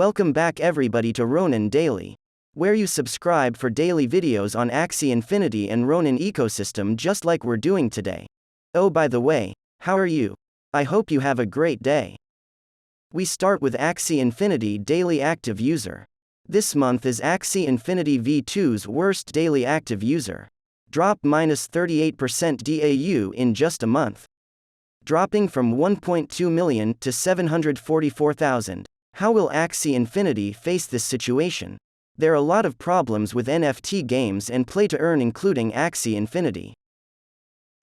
Welcome back everybody to Ronin Daily, where you subscribe for daily videos on Axie Infinity and Ronin ecosystem just like we're doing today. Oh, by the way, how are you? I hope you have a great day. We start with Axie Infinity daily active user. This month is Axie Infinity V2's worst daily active user. Drop -38% DAU in just a month. Dropping from 1.2 million to 744,000. How will Axie Infinity face this situation? There are a lot of problems with NFT games and play to earn, including Axie Infinity.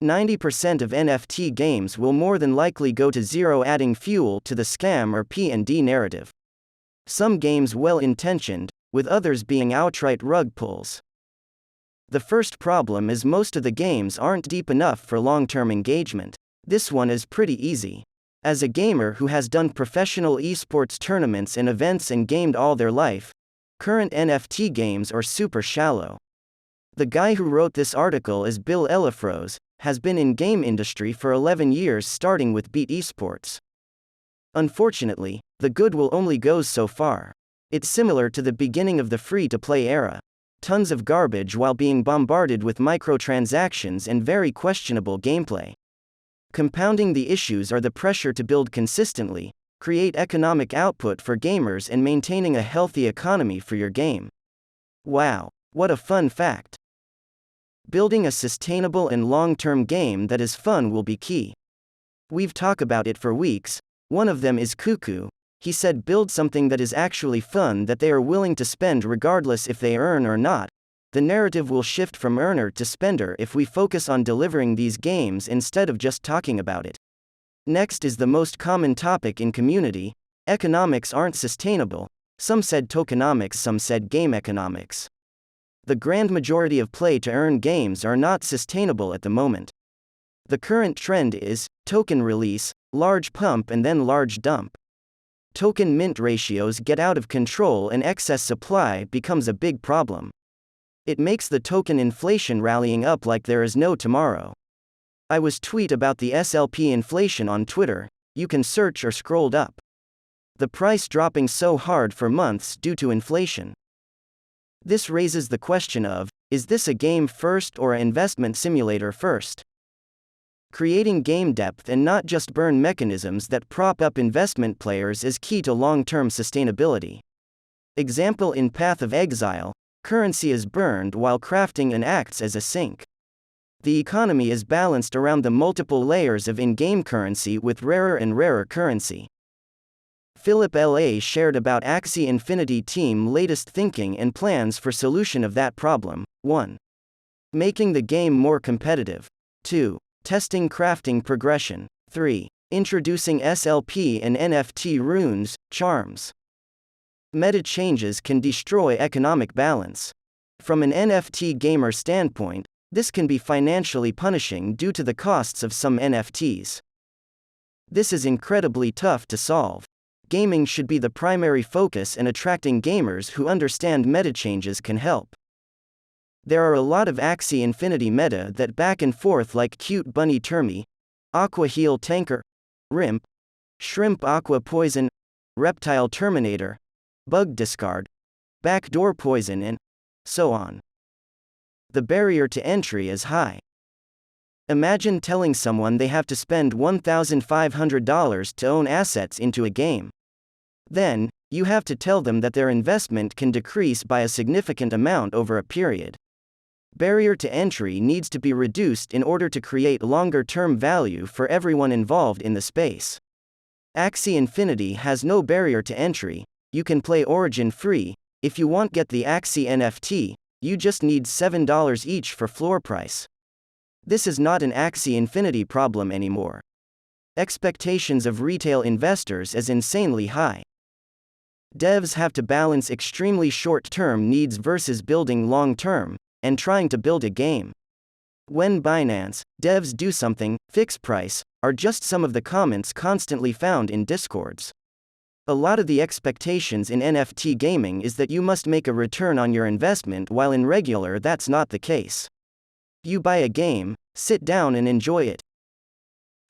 90% of NFT games will more than likely go to zero, adding fuel to the scam or P&D narrative. Some games well-intentioned, with others being outright rug pulls. The first problem is most of the games aren't deep enough for long-term engagement. This one is pretty easy. As a gamer who has done professional esports tournaments and events and gamed all their life, current NFT games are super shallow. The guy who wrote this article is Bill Elefros, has been in game industry for 11 years starting with Beat Esports. Unfortunately, the good will only goes so far. It's similar to the beginning of the free-to-play era. Tons of garbage while being bombarded with microtransactions and very questionable gameplay. Compounding the issues are the pressure to build consistently, create economic output for gamers, and maintaining a healthy economy for your game. Wow, what a fun fact! Building a sustainable and long-term game that is fun will be key. We've talked about it for weeks. One of them is Cuckoo. He said build something that is actually fun that they are willing to spend regardless if they earn or not. The narrative will shift from earner to spender if we focus on delivering these games instead of just talking about it. Next is the most common topic in community: economics aren't sustainable. Some said tokenomics, some said game economics. The grand majority of play-to-earn games are not sustainable at the moment. The current trend is token release, large pump and then large dump. Token mint ratios get out of control and excess supply becomes a big problem. It makes the token inflation rallying up like there is no tomorrow. I was tweet about the SLP inflation on Twitter, you can search or scrolled up. The price dropping so hard for months due to inflation. This raises the question of, is this a game first or an investment simulator first? Creating game depth and not just burn mechanisms that prop up investment players is key to long-term sustainability. Example in Path of Exile, currency is burned while crafting and acts as a sink. The economy is balanced around the multiple layers of in-game currency with rarer and rarer currency. Philip L.A. shared about Axie Infinity team latest thinking and plans for solution of that problem. 1. Making the game more competitive. 2. Testing crafting progression. 3. Introducing SLP and NFT runes, charms. Meta changes can destroy economic balance. From an NFT gamer standpoint, this can be financially punishing due to the costs of some NFTs. This is incredibly tough to solve. Gaming should be the primary focus, and attracting gamers who understand meta changes can help. There are a lot of Axie Infinity meta that back and forth, like Cute Bunny Termi, Aqua Heal Tanker, Rimp, Shrimp Aqua Poison, Reptile Terminator, Bug Discard, Backdoor Poison, and so on. The barrier to entry is high. Imagine telling someone they have to spend $1,500 to own assets into a game. Then, you have to tell them that their investment can decrease by a significant amount over a period. Barrier to entry needs to be reduced in order to create longer-term value for everyone involved in the space. Axie Infinity has no barrier to entry. You can play Origin free. If you want get the Axie NFT, you just need $7 each for floor price. This is not an Axie Infinity problem anymore. Expectations of retail investors is insanely high. Devs have to balance extremely short-term needs versus building long-term, and trying to build a game. When Binance, devs do something, fix price, are just some of the comments constantly found in Discords. A lot of the expectations in NFT gaming is that you must make a return on your investment, while in regular that's not the case. You buy a game, sit down and enjoy it.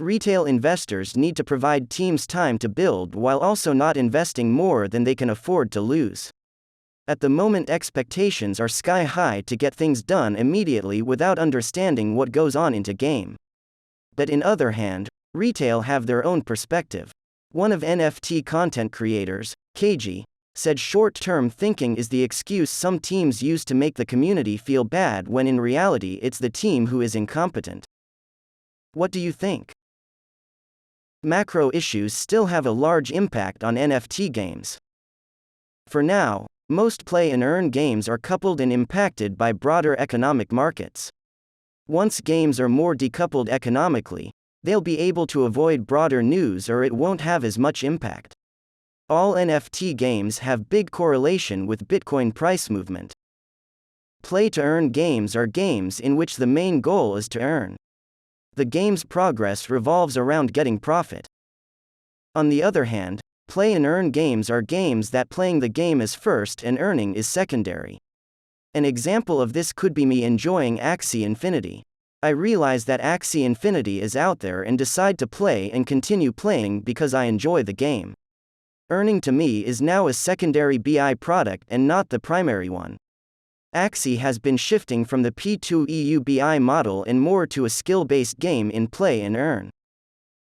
Retail investors need to provide teams time to build while also not investing more than they can afford to lose. At the moment, expectations are sky high to get things done immediately without understanding what goes on into game. But in other hand, retail have their own perspective. One of NFT content creators, KG, said short-term thinking is the excuse some teams use to make the community feel bad when in reality it's the team who is incompetent. What do you think? Macro issues still have a large impact on NFT games. For now, most play-and-earn games are coupled and impacted by broader economic markets. Once games are more decoupled economically, they'll be able to avoid broader news or it won't have as much impact. All NFT games have big correlation with Bitcoin price movement. Play-to-earn games are games in which the main goal is to earn. The game's progress revolves around getting profit. On the other hand, play-and-earn games are games that playing the game is first and earning is secondary. An example of this could be me enjoying Axie Infinity. I realize that Axie Infinity is out there and decide to play and continue playing because I enjoy the game. Earning to me is now a secondary BI product and not the primary one. Axie has been shifting from the P2EU BI model and more to a skill-based game in play and earn.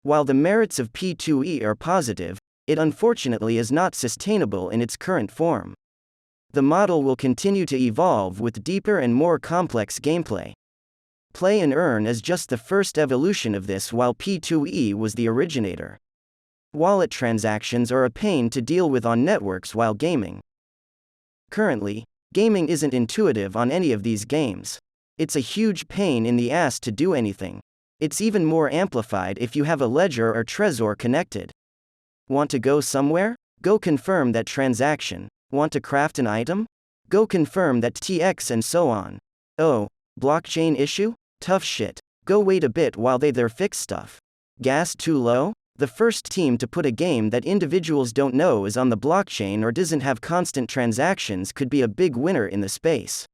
While the merits of P2E are positive, it unfortunately is not sustainable in its current form. The model will continue to evolve with deeper and more complex gameplay. Play and earn is just the first evolution of this, while P2E was the originator. Wallet transactions are a pain to deal with on networks while gaming. Currently, gaming isn't intuitive on any of these games. It's a huge pain in the ass to do anything. It's even more amplified if you have a ledger or Trezor connected. Want to go somewhere? Go confirm that transaction. Want to craft an item? Go confirm that TX and so on. Oh, blockchain issue? Tough shit. Go wait a bit while they fix stuff. Gas too low? The first team to put a game that individuals don't know is on the blockchain or doesn't have constant transactions could be a big winner in the space.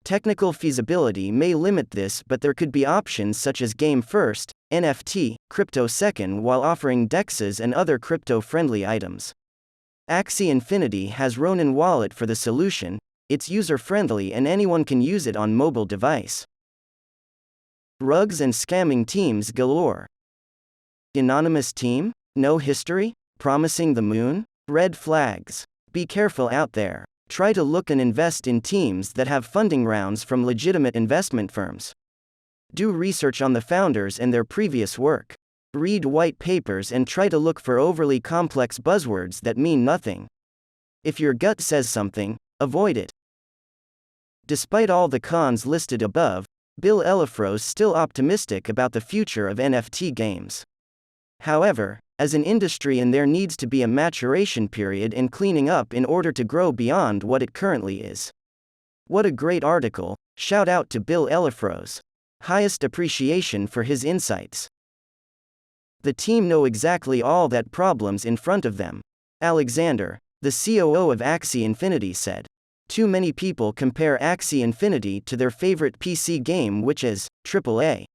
Technical feasibility may limit this, but there could be options such as game first, NFT, crypto second, while offering DEXs and other crypto-friendly items. Axie Infinity has Ronin wallet for the solution. It's user-friendly and anyone can use it on mobile device. Rugs and scamming teams galore. Anonymous team? No history? Promising the moon? Red flags. Be careful out there. Try to look and invest in teams that have funding rounds from legitimate investment firms. Do research on the founders and their previous work. Read white papers and try to look for overly complex buzzwords that mean nothing. If your gut says something, avoid it. Despite all the cons listed above, Bill Elefro's still optimistic about the future of NFT games. However, as an industry, and there needs to be a maturation period and cleaning up in order to grow beyond what it currently is. What a great article! Shout out to Bill Elefro's. Highest appreciation for his insights. The team know exactly all that problems in front of them. Alexander, the COO of Axie Infinity, said. Too many people compare Axie Infinity to their favorite PC game, which is AAA.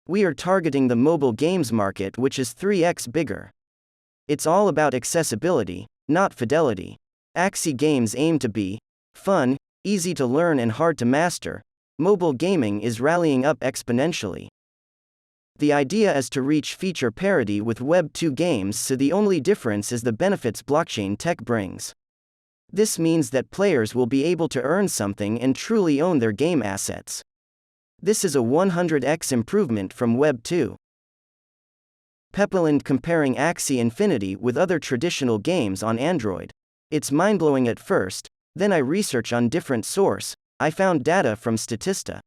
We are targeting the mobile games market, which is 3x bigger. It's all about accessibility, not fidelity. Axie games aim to be fun, easy to learn and hard to master. Mobile gaming is rallying up exponentially. The idea is to reach feature parity with Web 2 games, so the only difference is the benefits blockchain tech brings. This means that players will be able to earn something and truly own their game assets. This is a 100x improvement from Web 2. Pepperland comparing Axie Infinity with other traditional games on Android. It's mind-blowing at first, then I research on different source, I found data from Statista.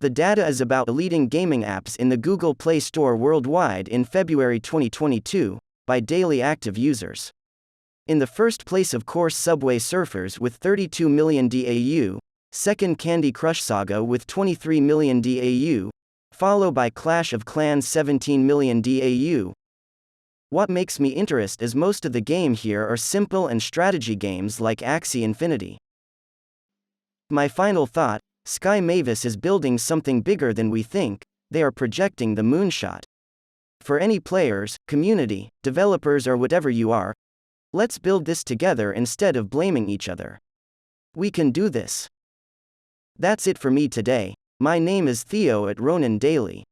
The data is about leading gaming apps in the Google Play Store worldwide in February 2022, by daily active users. In the first place, of course, Subway Surfers with 32 million DAU, second Candy Crush Saga with 23 million DAU, followed by Clash of Clans 17 million DAU. What makes me interested is most of the game here are simple and strategy games like Axie Infinity. My final thought, Sky Mavis is building something bigger than we think, they are projecting the moonshot. For any players, community, developers, or whatever you are, let's build this together instead of blaming each other. We can do this. That's it for me today. My name is Theo at Ronin Daily.